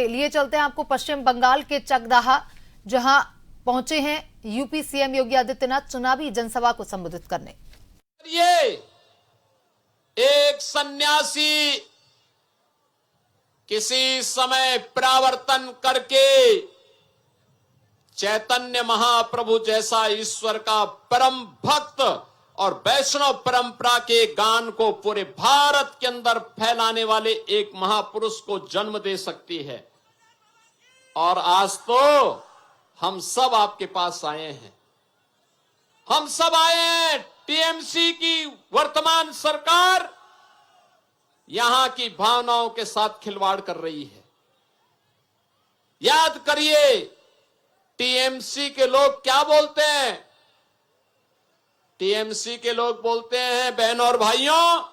लिए चलते हैं आपको पश्चिम बंगाल के चकदाहा, जहां पहुंचे हैं यूपी सीएम योगी आदित्यनाथ चुनावी जनसभा को संबोधित करने। ये एक सन्यासी किसी समय परावर्तन करके चैतन्य महाप्रभु जैसा ईश्वर का परम भक्त और वैष्णव परंपरा के गान को पूरे भारत के अंदर फैलाने वाले एक महापुरुष को जन्म दे सकती है। और आज तो हम सब आपके पास आए हैं। हम सब आए हैं। टीएमसी की वर्तमान सरकार यहां की भावनाओं के साथ खिलवाड़ कर रही है। याद करिए, टीएमसी के लोग क्या बोलते हैं? टीएमसी के लोग बोलते हैं, बहनों और भाइयों,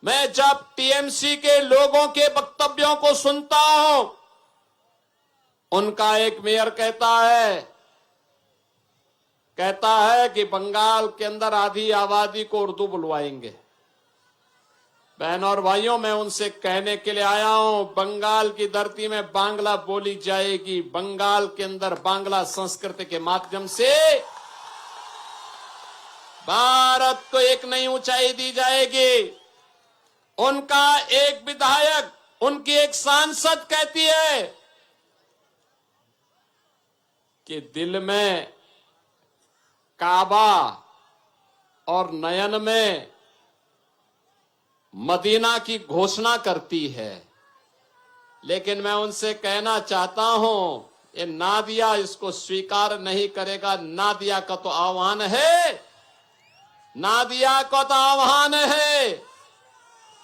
मैं जब टीएमसी के लोगों के वक्तव्यों को सुनता हूं, उनका एक मेयर कहता है कि बंगाल के अंदर आधी आबादी को उर्दू बुलवाएंगे। बहनों और भाइयों, मैं उनसे कहने के लिए आया हूं, बंगाल की धरती में बांग्ला बोली जाएगी। बंगाल के अंदर बांग्ला संस्कृति के माध्यम से भारत को एक नई ऊंचाई दी जाएगी। उनका एक विधायक, उनकी एक सांसद कहती है कि दिल में काबा और नयन में मदीना की घोषणा करती है। लेकिन मैं उनसे कहना चाहता हूं, ये नादिया इसको स्वीकार नहीं करेगा। नादिया का तो आह्वान है, नादिया का तो आह्वान है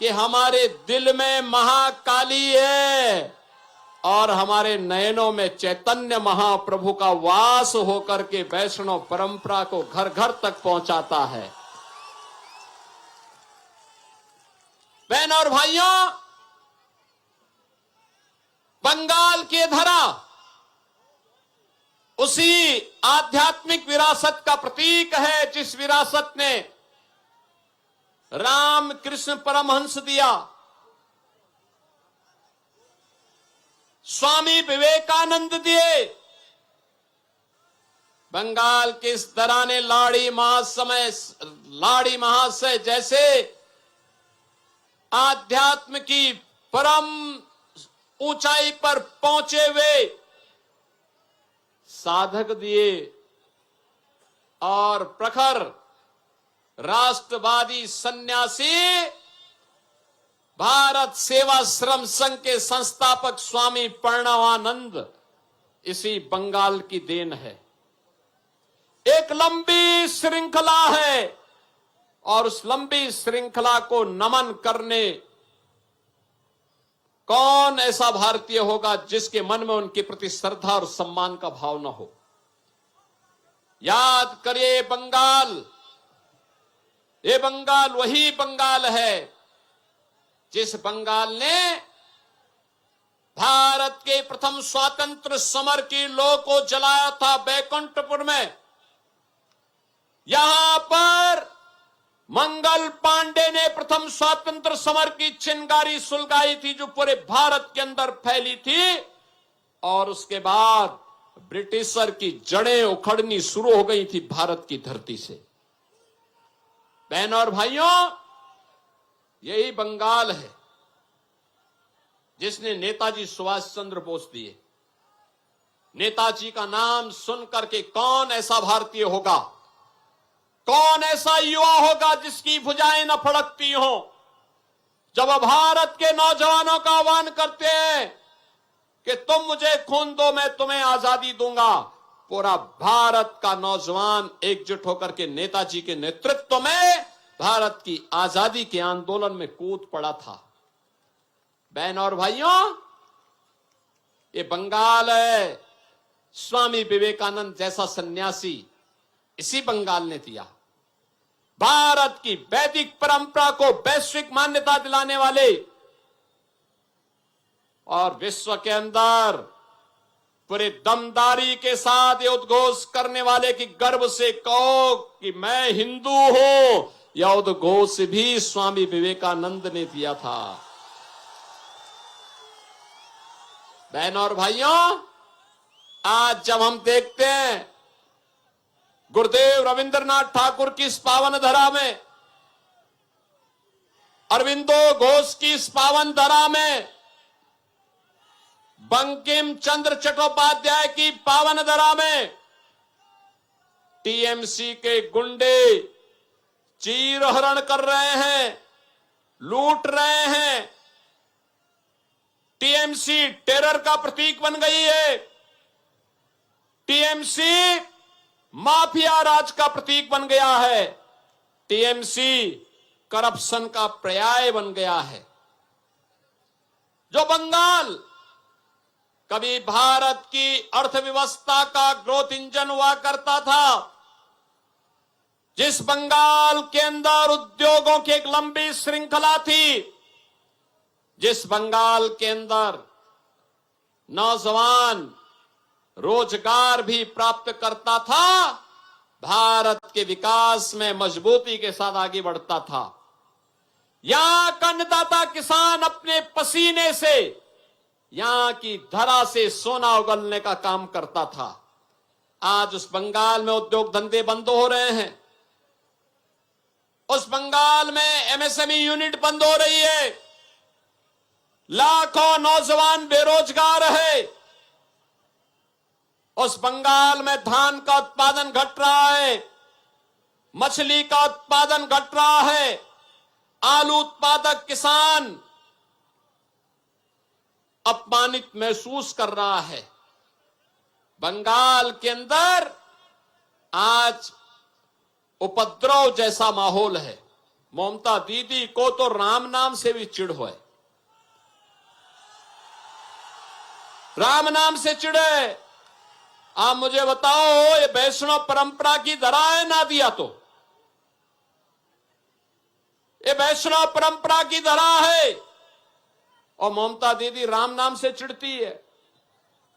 कि हमारे दिल में महाकाली है और हमारे नयनों में चैतन्य महाप्रभु का वास होकर के वैष्णव परंपरा को घर घर तक पहुंचाता है। बहनों और भाइयों, बंगाल की धरा उसी आध्यात्मिक विरासत का प्रतीक है जिस विरासत ने राम कृष्ण परमहंस दिया, स्वामी विवेकानंद दिए। बंगाल के इस दरा ने लाड़ी महाशय जैसे आध्यात्म की परम ऊंचाई पर पहुंचे हुए साधक दिए और प्रखर राष्ट्रवादी सन्यासी भारत सेवाश्रम संघ के संस्थापक स्वामी प्रणवानंद इसी बंगाल की देन है। एक लंबी श्रृंखला है और उस लंबी श्रृंखला को नमन करने कौन ऐसा भारतीय होगा जिसके मन में उनके प्रति श्रद्धा और सम्मान का भाव न हो। याद करिए, ये बंगाल वही बंगाल है जिस बंगाल ने भारत के प्रथम स्वातंत्र समर की लौ को जलाया था बैकुंठपुर में। यहां पर मंगल पांडे ने प्रथम स्वातंत्र समर की चिंगारी सुलगाई थी जो पूरे भारत के अंदर फैली थी और उसके बाद ब्रिटिशर की जड़ें उखड़नी शुरू हो गई थी भारत की धरती से। बहनों और भाइयों, यही बंगाल है जिसने नेताजी सुभाष चंद्र बोस दिए। नेताजी का नाम सुनकर के कौन ऐसा भारतीय होगा, कौन ऐसा युवा होगा जिसकी भुजाएं न फड़कती हो जब भारत के नौजवानों का आह्वान करते हैं कि तुम मुझे खून दो, मैं तुम्हें आजादी दूंगा। पूरा भारत का नौजवान एकजुट होकर के नेताजी के नेतृत्व में भारत की आजादी के आंदोलन में कूद पड़ा था। बहनों और भाइयों, ये बंगाल है। स्वामी विवेकानंद जैसा सन्यासी इसी बंगाल ने दिया। भारत की वैदिक परंपरा को वैश्विक मान्यता दिलाने वाले और विश्व के अंदर पूरे दमदारी के साथ ये उद्घोष करने वाले कि गर्व से कहो कि मैं हिंदू हूं, यह उद्घोष भी स्वामी विवेकानंद ने दिया था। बहनों और भाइयों, आज जब हम देखते हैं गुरुदेव रविंद्रनाथ ठाकुर की इस पावन धरा में, अरविंदो घोष की इस पावन धरा में, बंकिम चंद्र चट्टोपाध्याय की पावन धरा में टीएमसी के गुंडे चीरहरण कर रहे हैं, लूट रहे हैं। टीएमसी टेरर का प्रतीक बन गई है। टीएमसी माफिया राज का प्रतीक बन गया है। टीएमसी करप्शन का पर्याय बन गया है। जो बंगाल कभी भारत की अर्थव्यवस्था का ग्रोथ इंजन हुआ करता था, जिस बंगाल के अंदर उद्योगों की एक लंबी श्रृंखला थी, जिस बंगाल के अंदर नौजवान रोजगार भी प्राप्त करता था, भारत के विकास में मजबूती के साथ आगे बढ़ता था। यहां का अन्नदाता किसान अपने पसीने से यहां की धरा से सोना उगलने का काम करता था। आज उस बंगाल में उद्योग धंधे बंद हो रहे हैं। उस बंगाल में एमएसएमई यूनिट बंद हो रही है। लाखों नौजवान बेरोजगार है। उस बंगाल में धान का उत्पादन घट रहा है, मछली का उत्पादन घट रहा है। आलू उत्पादक किसान अपमानित महसूस कर रहा है। बंगाल के अंदर आज उपद्रव जैसा माहौल है। ममता दीदी को तो राम नाम से भी चिढ़ है। राम नाम से चिढ़े। आप मुझे बताओ, ये वैष्णव परंपरा की धरा है ना दिया तो? ये वैष्णव परंपरा की धरा है और ममता दीदी राम नाम से चिढ़ती है।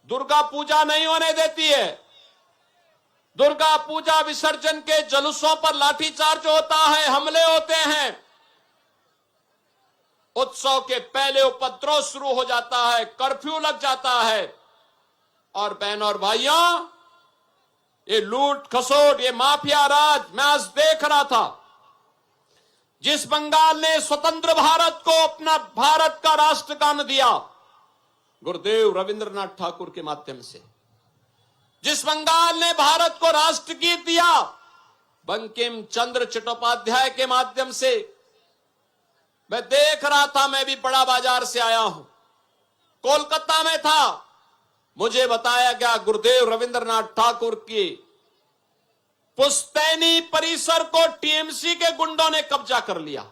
दुर्गा पूजा नहीं होने देती है। दुर्गा पूजा विसर्जन के जुलूसों पर लाठीचार्ज होता है, हमले होते हैं। उत्सव के पहले उपद्रव शुरू हो जाता है, कर्फ्यू लग जाता है। और बहनों और भाइयों, ये लूट खसोट, ये माफिया राज मैं आज देख रहा था। जिस बंगाल ने स्वतंत्र भारत को अपना भारत का राष्ट्रगान दिया, गुरुदेव रविंद्रनाथ ठाकुर के माध्यम से, जिस बंगाल ने भारत को राष्ट्रगीत दिया, बंकिम चंद्र चट्टोपाध्याय के माध्यम से, मैं देख रहा था। मैं भी बड़ा बाजार से आया हूं, कोलकाता में था। मुझे बताया गया गुरुदेव रविंद्रनाथ ठाकुर की पुश्तैनी परिसर को टीएमसी के गुंडों ने कब्जा कर लिया।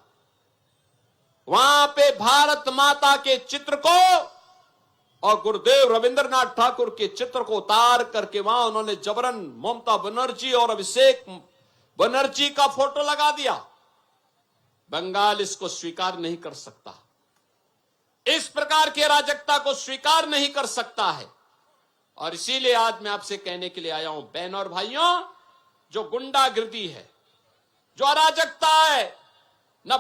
वहां पे भारत माता के चित्र को और गुरुदेव रविंद्रनाथ ठाकुर के चित्र को उतार करके वहां उन्होंने जबरन ममता बनर्जी और अभिषेक बनर्जी का फोटो लगा दिया। बंगाल इसको स्वीकार नहीं कर सकता। इस प्रकार की अराजकता को स्वीकार नहीं कर सकता है। और इसीलिए आज मैं आपसे कहने के लिए आया हूं, बहनों और भाइयों, जो गुंडागिर्दी है, जो अराजकता है, न